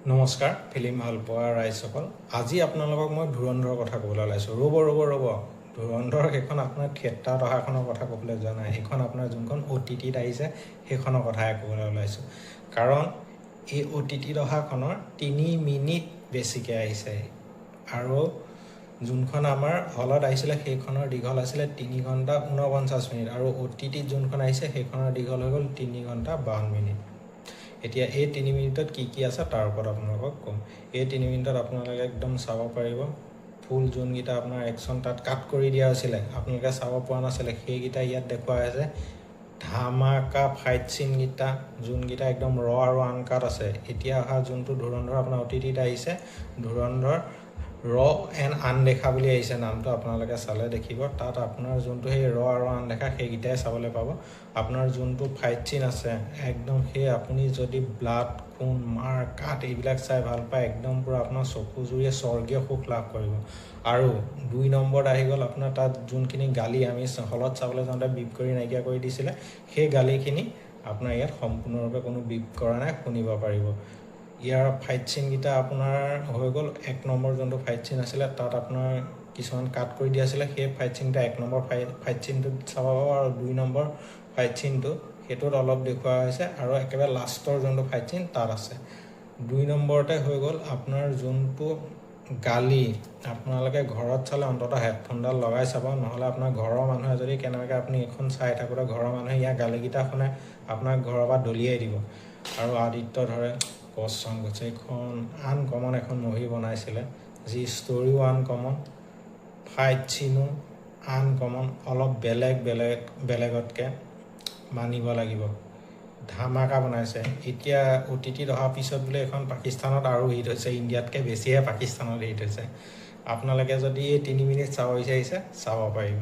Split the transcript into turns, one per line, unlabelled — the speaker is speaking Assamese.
নমস্কাৰ ফিল্ম ভাল পোৱা ৰাইজসকল আজি আপোনালোকক মই ধুৰন্ধৰৰ কথা ক'বলৈ ওলাইছোঁ ৰ'ব ধুৰন্ধৰ সেইখন আপোনাৰ থিয়েটাৰত অহাখনৰ কথা ক'বলৈ যোৱা নাই সেইখন আপোনাৰ যোনখন OTTত আহিছে সেইখনৰ কথাই ক'বলৈ ওলাইছোঁ কাৰণ এই OTTত অহাখনৰ 3 মিনিট বেছিকৈ আহিছে আৰু যোনখন আমাৰ হলত আহিছিলে সেইখনৰ দীঘল আছিলে 3 ঘণ্টা 49 মিনিট আৰু OTTত যোনখন আহিছে সেইখনৰ দীঘল হৈ গ'ল 3 ঘণ্টা 52 মিনিট এতিয়া এই 3 মিনিটত কি আছে তাৰ ওপৰত আপোনালোকক ক'ম এই 3 মিনিটত আপোনালোকে একদম চাব পাৰিব ফুল যোনকেইটা আপোনাৰ একশ্যন তাত কাট কৰি দিয়া হৈছিলে আপোনালোকে চাব পৰা নাছিলে সেইকেইটা ইয়াত দেখুওৱা হৈছে ধামাকা ফাইট চিনকেইটা যোনকেইটা একদম ৰ আৰু আনকাট আছে এতিয়া অহা যোনটো ধুৰন্ধৰ আপোনাৰ OTTত আহিছে ধুৰন্ধৰ ৰ এণ্ড আনদেখা বুলি আহিছে নামটো আপোনালোকে চালে দেখিব তাত আপোনাৰ যোনটো সেই ৰ আৰু আনদেখা সেইকেইটাই চাবলৈ পাব আপোনাৰ যোনটো ফাইট চিন আছে একদম সেই আপুনি যদি ব্লাড খুন মাৰ কাট এইবিলাক চাই ভাল পায় একদম পুৰা আপোনাৰ চকু জুৰিয়ে স্বৰ্গীয় সুখ লাভ কৰিব আৰু 2 নম্বৰত আহি গ'ল আপোনাৰ তাত যোনখিনি গালি আমি হলত চাবলৈ যাওঁতে বিপ কৰি নাইকিয়া কৰি দিছিলে সেই গালিখিনি আপোনাৰ ইয়াত সম্পূৰ্ণৰূপে কোনো বিপ কৰা নাই শুনিব পাৰিব ইয়াৰ ফাইট চিনকেইটা আপোনাৰ হৈ গ'ল 1 নম্বৰ যোনটো ফাইট চিন আছিলে তাত আপোনাৰ কিছুমান কাট কৰি দিয়া আছিলে সেই ফাইট চিনটা 1 নম্বৰ ফাইট চিনটোত চাব পাব আৰু 2 নম্বৰ ফাইট চিনটো সেইটোত অলপ দেখুওৱা হৈছে আৰু একেবাৰে লাষ্টৰ যোনটো ফাইট চিন তাত আছে 2 নম্বৰতে হৈ গ'ল আপোনাৰ যোনটো গালি আপোনালোকে ঘৰত চালে অন্ততঃ হেডফোনডাল লগাই চাব নহ'লে আপোনাৰ ঘৰৰ মানুহে যদি কেনেবাকৈ আপুনি এখন চাই থাকোঁতে ঘৰৰ মানুহে ইয়াৰ গালিকেইটা শুনে আপোনাক ঘৰৰ পৰা দলিয়াই দিব আৰু আদিত্য ধৰে কচম গৈছে এইখন আনকমন এখন মুভি বনাইছিলে যি ষ্টৰিও আনকমন ফাইট চিনো আনকমন অলপ বেলেগতকৈ মানিব লাগিব ধামাকা বনাইছে এতিয়া OTTত অহাৰ পিছত বোলে এখন পাকিস্তানত আৰু হিট হৈছে ইণ্ডিয়াতকৈ বেছিহে পাকিস্তানত হিট হৈছে আপোনালোকে যদি এই 3 মিনিট চাব বিচাৰিছে চাব পাৰিব